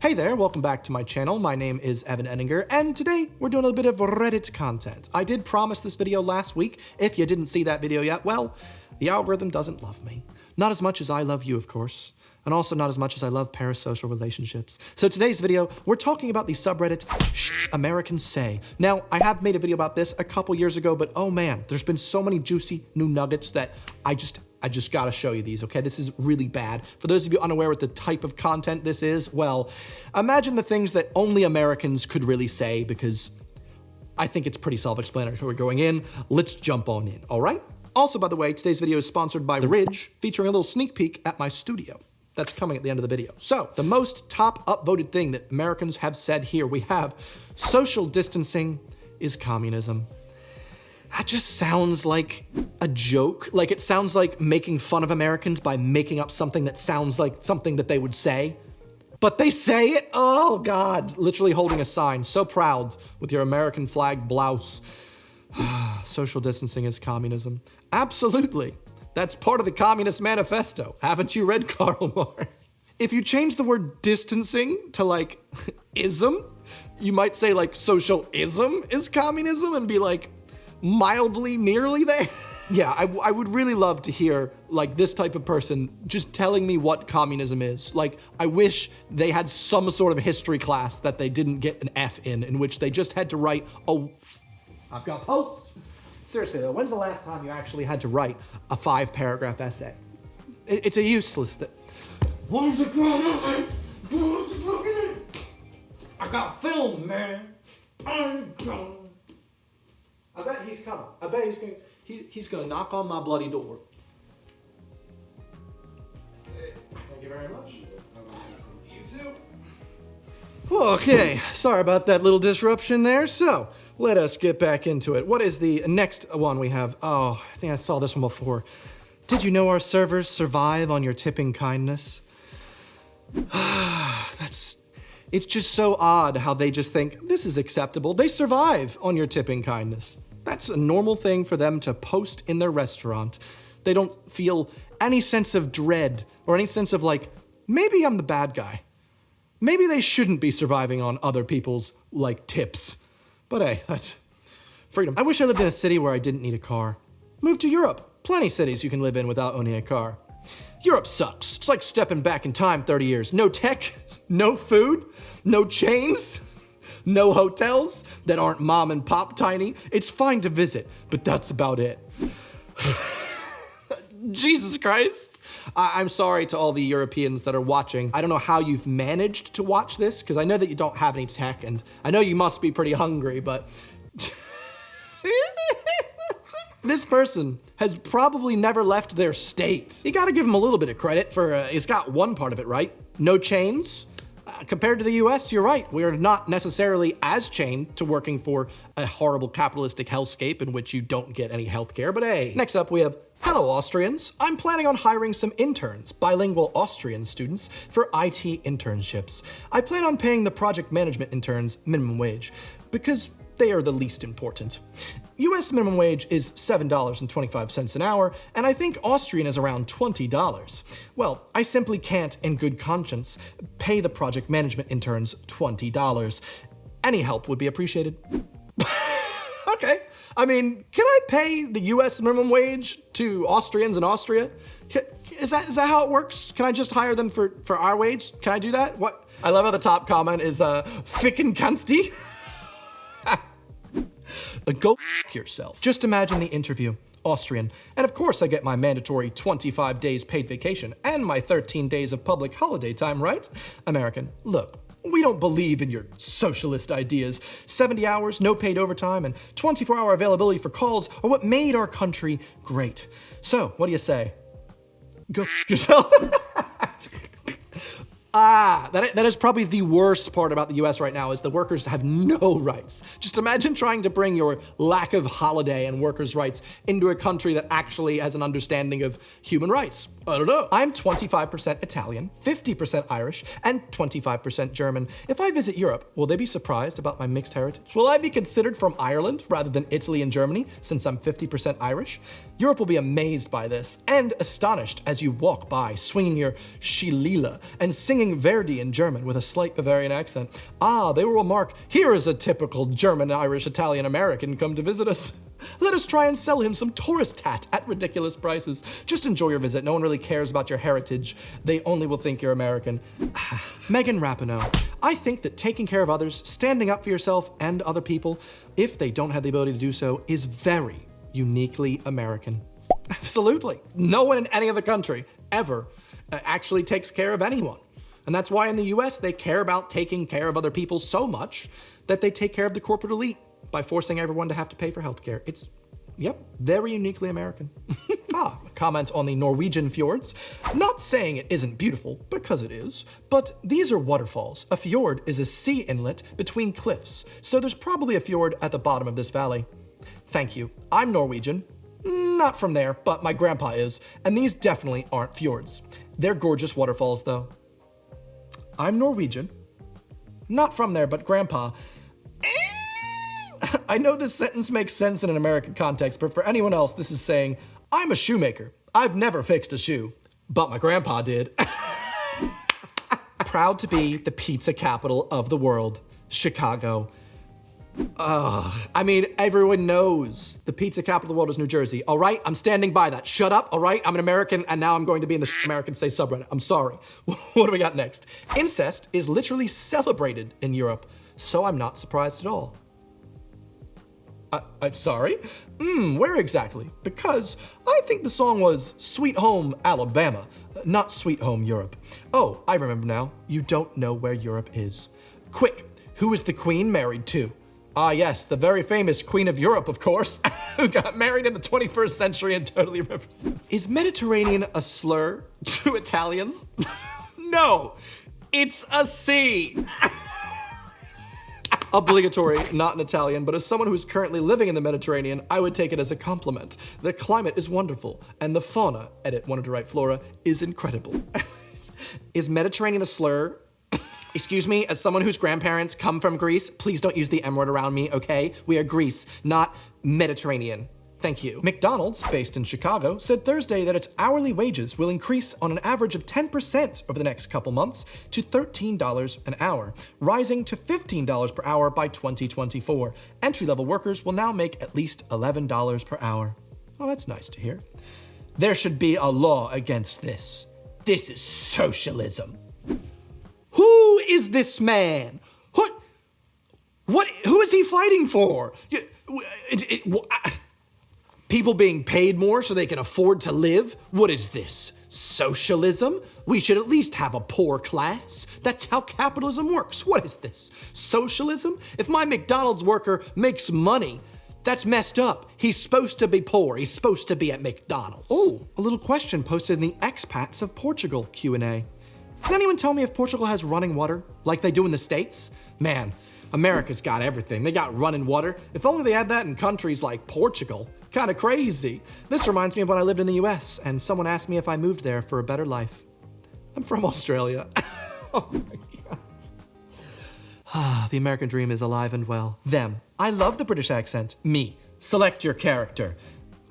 Hey there, welcome back to my channel. My name is Evan Edinger, and today we're doing a bit of Reddit content. I did promise this video last week. If you didn't see that video yet, well, the algorithm doesn't love me. Not as much as I love you, of course, and also not as much as I love parasocial relationships. So today's video, we're talking about the subreddit shitamericanssay. Now, I have made a video about this a couple years ago, but oh man, there's been so many juicy new nuggets that I just gotta show you these, okay? This is really bad. For those of you unaware with the type of content this is, well, imagine the things that only Americans could really say, because I think it's pretty self-explanatory going in. Let's jump on in, all right? Also, by the way, today's video is sponsored by The Ridge, featuring a little sneak peek at my studio. That's coming at the end of the video. So, the most top upvoted thing that Americans have said here, we have social distancing is communism. That just sounds like a joke. Like, it sounds like making fun of Americans by making up something that sounds like something that they would say. But they say it? Oh God, literally holding a sign, so proud with your American flag blouse. Social distancing is communism. Absolutely. That's part of the Communist Manifesto. Haven't you read Karl Marx? If you change the word distancing to like ism, you might say like socialism is communism and be like, mildly nearly there. Yeah, I would really love to hear like this type of person just telling me what communism is. Like, I wish they had some sort of history class that they didn't get an F in which they just had to write I've got post. Seriously though, when's the last time you actually had to write a 5-paragraph essay? It's a useless thing. What is it going on? I got film, man. I'm coming. I bet he's coming. I bet he's gonna knock on my bloody door. Thank you very much. You too. Okay, sorry about that little disruption there. So, let us get back into it. What is the next one we have? Oh, I think I saw this one before. Did you know our servers survive on your tipping kindness? It's just so odd how they just think, this is acceptable. They survive on your tipping kindness. That's a normal thing for them to post in their restaurant. They don't feel any sense of dread or any sense of like, maybe I'm the bad guy. Maybe they shouldn't be surviving on other people's like tips. But hey, that's freedom. I wish I lived in a city where I didn't need a car. Move to Europe. Plenty cities you can live in without owning a car. Europe sucks. It's like stepping back in time 30 years. No tech, no food, no chains, no hotels that aren't mom and pop tiny. It's fine to visit, but that's about it. Jesus Christ. I'm sorry to all the Europeans that are watching. I don't know how you've managed to watch this, because I know that you don't have any tech, and I know you must be pretty hungry, but this person has probably never left their state. You gotta give him a little bit of credit for, he's got one part of it right. No chains. Compared to the US, you're right. We are not necessarily as chained to working for a horrible capitalistic hellscape in which you don't get any healthcare, but hey. Next up we have, hello Austrians. I'm planning on hiring some interns, bilingual Austrian students, for IT internships. I plan on paying the project management interns minimum wage, because they are the least important. US minimum wage is $7.25 an hour, and I think Austrian is around $20. Well, I simply can't, in good conscience, pay the project management interns $20. Any help would be appreciated. Okay, I mean, can I pay the US minimum wage to Austrians in Austria? Is that how it works? Can I just hire them for our wage? Can I do that? What? I love how the top comment is, ficken kannsti. Go f*** yourself. Just imagine the interview. Austrian. And of course I get my mandatory 25 days paid vacation and my 13 days of public holiday time, right? American. Look, we don't believe in your socialist ideas. 70 hours, no paid overtime, and 24-hour availability for calls are what made our country great. So, what do you say? Go f*** yourself. That is probably the worst part about the US right now, is the workers have no rights. Just imagine trying to bring your lack of holiday and workers' rights into a country that actually has an understanding of human rights. I don't know. I'm 25% Italian, 50% Irish, and 25% German. If I visit Europe, will they be surprised about my mixed heritage? Will I be considered from Ireland rather than Italy and Germany, since I'm 50% Irish? Europe will be amazed by this and astonished as you walk by swinging your shillelagh and singing sing Verdi in German with a slight Bavarian accent. They will remark, here is a typical German, Irish, Italian, American come to visit us. Let us try and sell him some tourist hat at ridiculous prices. Just enjoy your visit. No one really cares about your heritage. They only will think you're American. Megan Rapinoe. I think that taking care of others, standing up for yourself and other people, if they don't have the ability to do so, is very uniquely American. Absolutely. No one in any other country ever actually takes care of anyone. And that's why in the US, they care about taking care of other people so much that they take care of the corporate elite by forcing everyone to have to pay for healthcare. It's, yep, very uniquely American. A comment on the Norwegian fjords. Not saying it isn't beautiful, because it is, but these are waterfalls. A fjord is a sea inlet between cliffs, so there's probably a fjord at the bottom of this valley. Thank you. I'm Norwegian. Not from there, but my grandpa is, and these definitely aren't fjords. They're gorgeous waterfalls, though. I'm Norwegian. Not from there, but grandpa. I know this sentence makes sense in an American context, but for anyone else, this is saying, I'm a shoemaker. I've never fixed a shoe, but my grandpa did. Proud to be the pizza capital of the world, Chicago. I mean, everyone knows the pizza capital of the world is New Jersey. All right, I'm standing by that. Shut up, all right? I'm an American, and now I'm going to be in the Shitamericanssay subreddit. I'm sorry. What do we got next? Incest is literally celebrated in Europe, so I'm not surprised at all. I'm sorry? Where exactly? Because I think the song was Sweet Home Alabama, not Sweet Home Europe. Oh, I remember now. You don't know where Europe is. Quick, who is the queen married to? Ah, yes, the very famous Queen of Europe, of course, who got married in the 21st century and totally represents. Is Mediterranean a slur to Italians? No, it's a C. Obligatory, not in Italian, but as someone who's currently living in the Mediterranean, I would take it as a compliment. The climate is wonderful, and the fauna, edit wanted to write flora, is incredible. Is Mediterranean a slur? Excuse me, as someone whose grandparents come from Greece, please don't use the M word around me, okay? We are Greece, not Mediterranean. Thank you. McDonald's, based in Chicago, said Thursday that its hourly wages will increase on an average of 10% over the next couple months to $13 an hour, rising to $15 per hour by 2024. Entry-level workers will now make at least $11 per hour. Oh, that's nice to hear. There should be a law against this. This is socialism. Who is this man? Who is he fighting for? People being paid more so they can afford to live? What is this? Socialism? We should at least have a poor class. That's how capitalism works. What is this? Socialism? If my McDonald's worker makes money, that's messed up. He's supposed to be poor. He's supposed to be at McDonald's. Oh, a little question posted in the expats of Portugal Q&A. Can anyone tell me if Portugal has running water like they do in the States? Man, America's got everything. They got running water. If only they had that in countries like Portugal. Kind of crazy. This reminds me of when I lived in the US and someone asked me if I moved there for a better life. I'm from Australia. Oh my God. The American dream is alive and well. Them. I love the British accent. Me. Select your character.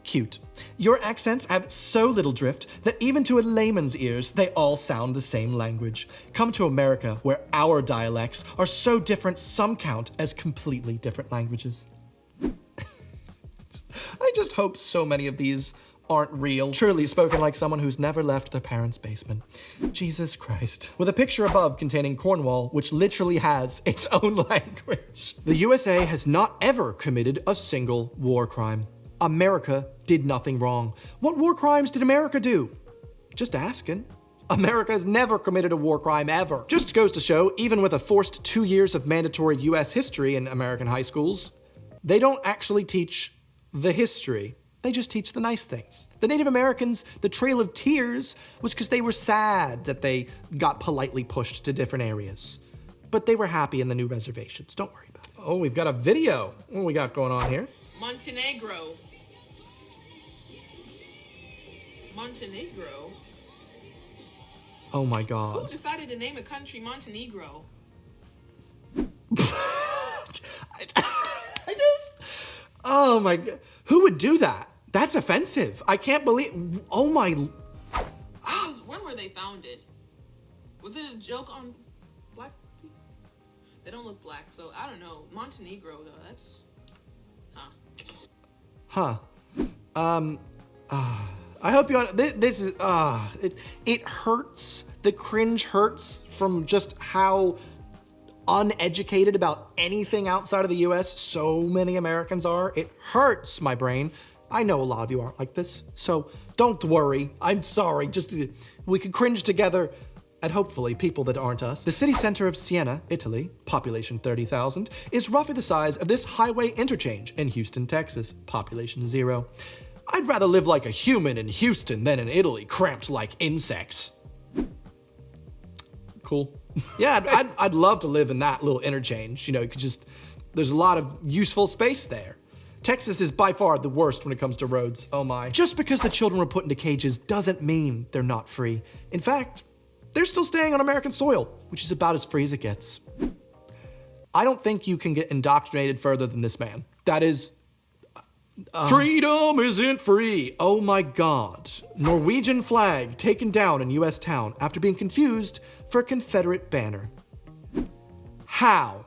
Cute. Your accents have so little drift that even to a layman's ears, they all sound the same language. Come to America, where our dialects are so different some count as completely different languages. I just hope so many of these aren't real. Truly spoken like someone who's never left their parents' basement. Jesus Christ. With a picture above containing Cornwall, which literally has its own language. The USA has not ever committed a single war crime. America did nothing wrong. What war crimes did America do? Just asking. America has never committed a war crime ever. Just goes to show, even with a forced 2 years of mandatory US history in American high schools, they don't actually teach the history. They just teach the nice things. The Native Americans, the Trail of Tears was because they were sad that they got politely pushed to different areas. But they were happy in the new reservations. Don't worry about it. Oh, we've got a video. What we got going on here? Montenegro. Montenegro? Oh my God. Who decided to name a country Montenegro? Oh my God. Who would do that? That's offensive. I can't believe, oh my. When were they founded? Was it a joke on black people? They don't look black, so I don't know. Montenegro, though, that's... I hope you, this is, it hurts. The cringe hurts from just how uneducated about anything outside of the US so many Americans are. It hurts my brain. I know a lot of you aren't like this, so don't worry. I'm sorry. Just we can cringe together at hopefully people that aren't us. The city center of Siena, Italy, population 30,000, is roughly the size of this highway interchange in Houston, Texas, population 0. I'd rather live like a human in Houston than in Italy, cramped like insects. Cool. Yeah, I'd love to live in that little interchange. You know, you could just, there's a lot of useful space there. Texas is by far the worst when it comes to roads, oh my. Just because the children were put into cages doesn't mean they're not free. In fact, they're still staying on American soil, which is about as free as it gets. I don't think you can get indoctrinated further than this man. That is, freedom isn't free. Oh my God. Norwegian flag taken down in US town after being confused for a Confederate banner. How?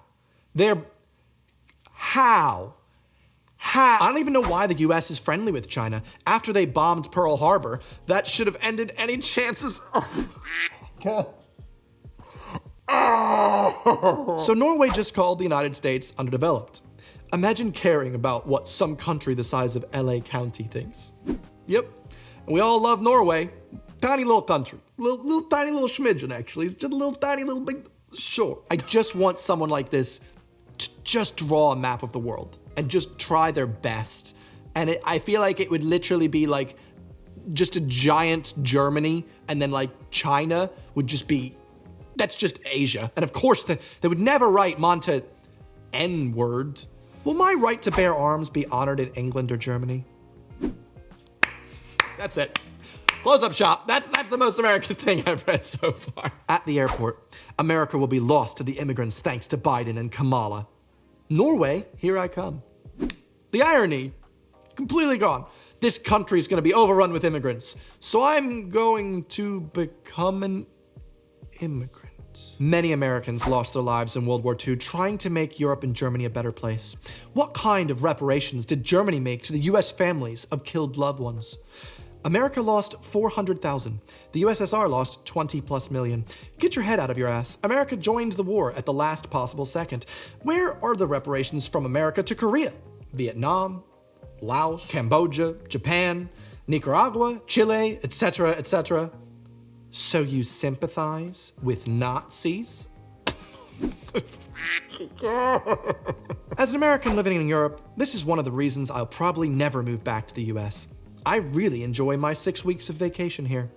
How? I don't even know why the US is friendly with China. After they bombed Pearl Harbor, that should have ended any chances. So Norway just called the United States underdeveloped. Imagine caring about what some country the size of LA County thinks. Yep, we all love Norway. Tiny little country. Little tiny little schmidgen, actually. It's just a little tiny little big, sure. I just want someone like this to just draw a map of the world and just try their best. And I feel like it would literally be like just a giant Germany, and then like China would just be, that's just Asia. And of course, they would never write Monte N-word. Will my right to bear arms be honored in England or Germany? That's it. Close up shop. That's the most American thing I've read so far. At the airport, America will be lost to the immigrants thanks to Biden and Kamala. Norway, here I come. The irony, completely gone. This country is going to be overrun with immigrants, so I'm going to become an immigrant. Many Americans lost their lives in World War II trying to make Europe and Germany a better place. What kind of reparations did Germany make to the US families of killed loved ones? America lost 400,000. The USSR lost 20+ million. Get your head out of your ass. America joined the war at the last possible second. Where are the reparations from America to Korea, Vietnam, Laos, Cambodia, Japan, Nicaragua, Chile, etc., etc.? So you sympathize with Nazis? As an American living in Europe, this is one of the reasons I'll probably never move back to the US. I really enjoy my 6 weeks of vacation here.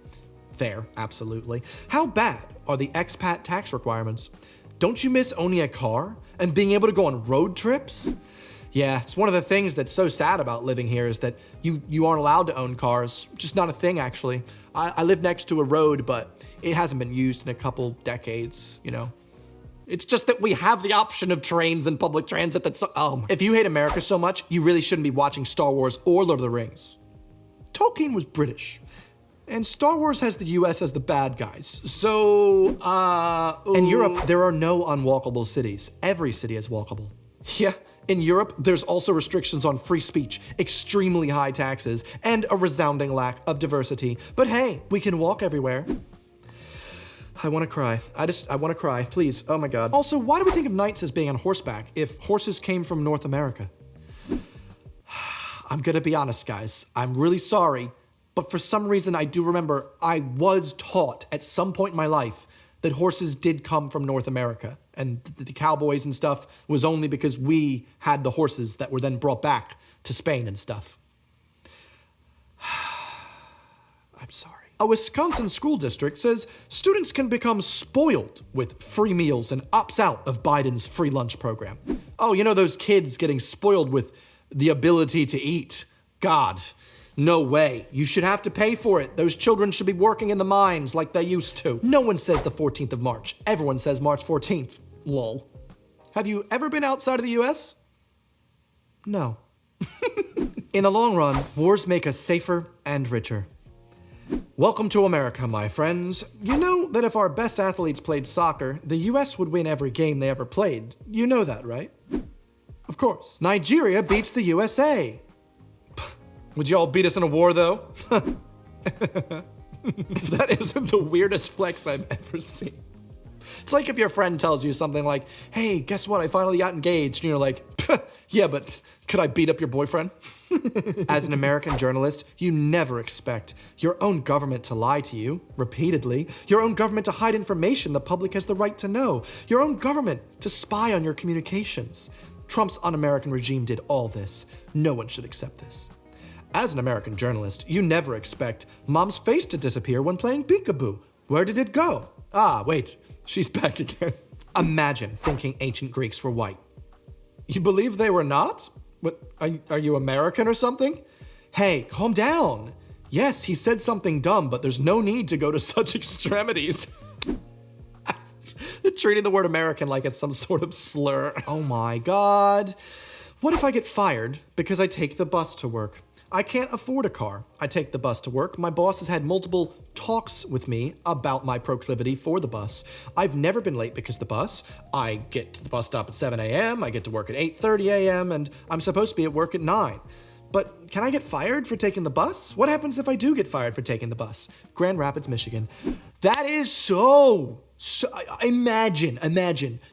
Fair, absolutely. How bad are the expat tax requirements? Don't you miss owning a car and being able to go on road trips? Yeah, it's one of the things that's so sad about living here is that you aren't allowed to own cars. Just not a thing, actually. I live next to a road, but it hasn't been used in a couple decades, you know. It's just that we have the option of trains and public transit that's so, if you hate America so much, you really shouldn't be watching Star Wars or Lord of the Rings. Tolkien was British, and Star Wars has the US as the bad guys. So, in Europe, there are no unwalkable cities. Every city is walkable. Yeah, in Europe, there's also restrictions on free speech, extremely high taxes, and a resounding lack of diversity. But hey, we can walk everywhere. I want to cry. I want to cry, please. Oh my God. Also, why do we think of knights as being on horseback if horses came from North America? I'm gonna be honest, guys. I'm really sorry, but for some reason I do remember I was taught at some point in my life that horses did come from North America, and the cowboys and stuff was only because we had the horses that were then brought back to Spain and stuff. I'm sorry. A Wisconsin school district says students can become spoiled with free meals and opts out of Biden's free lunch program. Oh, you know those kids getting spoiled with the ability to eat. God, no way. You should have to pay for it. Those children should be working in the mines like they used to. No one says the 14th of March. Everyone says March 14th. Lol. Have you ever been outside of the US? No. In the long run, wars make us safer and richer. Welcome to America, my friends. You know that if our best athletes played soccer, the US would win every game they ever played. You know that, right? Of course. Nigeria beats the USA. Would y'all beat us in a war, though? If that isn't the weirdest flex I've ever seen. It's like if your friend tells you something like, hey, guess what, I finally got engaged. And you're like, yeah, but could I beat up your boyfriend? As an American journalist, you never expect your own government to lie to you repeatedly, your own government to hide information the public has the right to know, your own government to spy on your communications. Trump's un-American regime did all this. No one should accept this. As an American journalist, you never expect mom's face to disappear when playing peekaboo. Where did it go? Ah, wait, she's back again. Imagine thinking ancient Greeks were white. You believe they were not? What, are you American or something? Hey, calm down. Yes, he said something dumb, but there's no need to go to such extremities. They're treating the word American like it's some sort of slur. Oh my God. What if I get fired because I take the bus to work? I can't afford a car. I take the bus to work. My boss has had multiple talks with me about my proclivity for the bus. I've never been late because of the bus. I get to the bus stop at 7 a.m., I get to work at 8:30 a.m., and I'm supposed to be at work at 9. But can I get fired for taking the bus? What happens if I do get fired for taking the bus? Grand Rapids, Michigan. That is so imagine.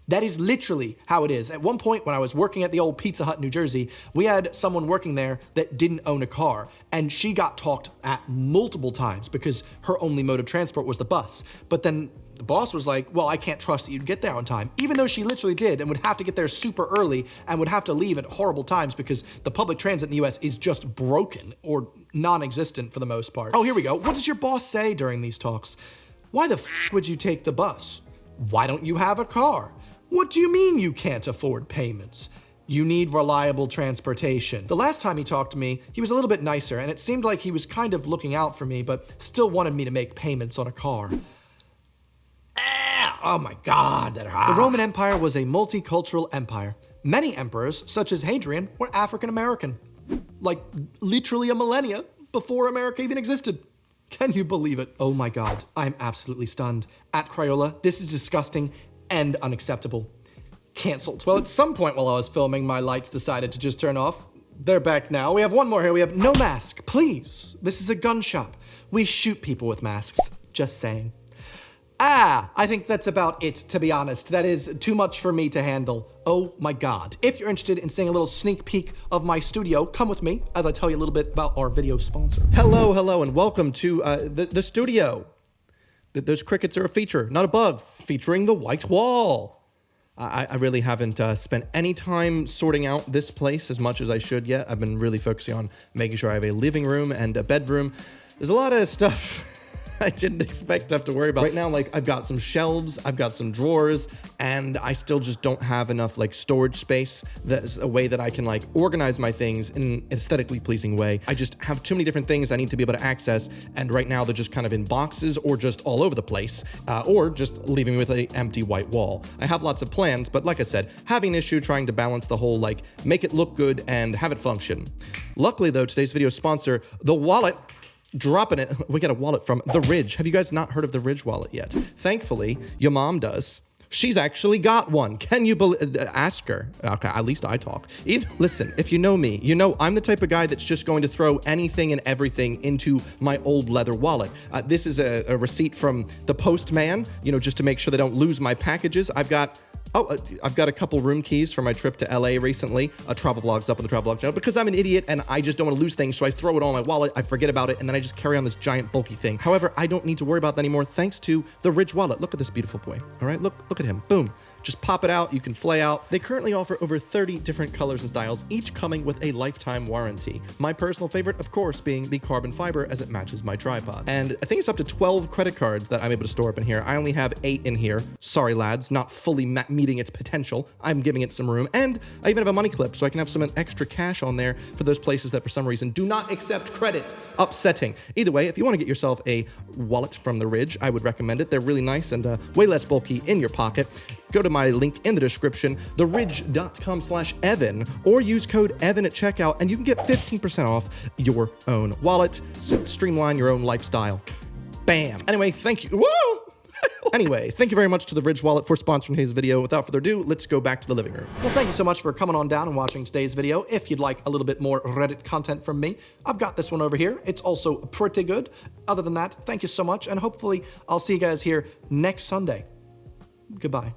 That is literally how it is. At one point when I was working at the old Pizza Hut, New Jersey, we had someone working there that didn't own a car, and she got talked at multiple times because her only mode of transport was the bus. But then the boss was like, well, I can't trust that you'd get there on time, even though she literally did and would have to get there super early and would have to leave at horrible times because the public transit in the US is just broken or non-existent for the most part. Oh, here we go. What does your boss say during these talks? Why the f would you take the bus? Why don't you have a car? What do you mean you can't afford payments? You need reliable transportation. The last time he talked to me, he was a little bit nicer, and it seemed like he was kind of looking out for me, but still wanted me to make payments on a car. Oh my God, that hurt. The Roman Empire was a multicultural empire. Many emperors, such as Hadrian, were African American. Like literally a millennia before America even existed. Can you believe it? Oh my God, I'm absolutely stunned. At Crayola, this is disgusting and unacceptable. Canceled. Well, at some point while I was filming, my lights decided to just turn off. They're back now. We have one more here. We have no mask, please. This is a gun shop. We shoot people with masks. Just saying. I think that's about it, to be honest. That is too much for me to handle. Oh my God. If you're interested in seeing a little sneak peek of my studio, come with me as I tell you a little bit about our video sponsor. Hello, and welcome to the studio. Those crickets are a feature, not a bug, featuring the white wall. I really haven't spent any time sorting out this place as much as I should yet. I've been really focusing on making sure I have a living room and a bedroom. There's a lot of stuff I didn't expect to have to worry about. Right now, like, I've got some shelves, I've got some drawers, and I still just don't have enough, like, storage space. That's a way that I can, like, organize my things in an aesthetically pleasing way. I just have too many different things I need to be able to access, and right now they're just kind of in boxes or just all over the place, or just leaving me with an empty white wall. I have lots of plans, but like I said, having an issue trying to balance the whole, like, make it look good and have it function. Luckily, though, today's video sponsor, the wallet, dropping it. We got a wallet from The Ridge. Have you guys not heard of The Ridge wallet yet? Thankfully, your mom does. She's actually got one. Can you believe? Ask her. Okay, at least I talk. Listen, if you know me, you know I'm the type of guy that's just going to throw anything and everything into my old leather wallet. This is a receipt from the postman, you know, just to make sure they don't lose my packages. I've got a couple room keys for my trip to LA recently. Travel vlogs up on the travel vlog channel because I'm an idiot and I just don't want to lose things, so I throw it all in my wallet, I forget about it, and then I just carry on this giant bulky thing. However, I don't need to worry about that anymore thanks to the Ridge wallet. Look at this beautiful boy. All right, look at him. Boom. Just pop it out, you can flay out. They currently offer over 30 different colors and styles, each coming with a lifetime warranty. My personal favorite, of course, being the carbon fiber as it matches my tripod. And I think it's up to 12 credit cards that I'm able to store up in here. I only have 8 in here. Sorry, lads, not fully meeting its potential. I'm giving it some room. And I even have a money clip, so I can have some extra cash on there for those places that for some reason do not accept credit. Upsetting. Either way, if you want to get yourself a wallet from The Ridge, I would recommend it. They're really nice and way less bulky in your pocket. go to my link in the description, theridge.com/Evan, or use code Evan at checkout, and you can get 15% off your own wallet. So streamline your own lifestyle. Bam. Anyway, thank you. Whoa! Anyway, thank you very much to the Ridge Wallet for sponsoring today's video. Without further ado, let's go back to the living room. Well, thank you so much for coming on down and watching today's video. If you'd like a little bit more Reddit content from me, I've got this one over here. It's also pretty good. Other than that, thank you so much, and hopefully I'll see you guys here next Sunday. Goodbye.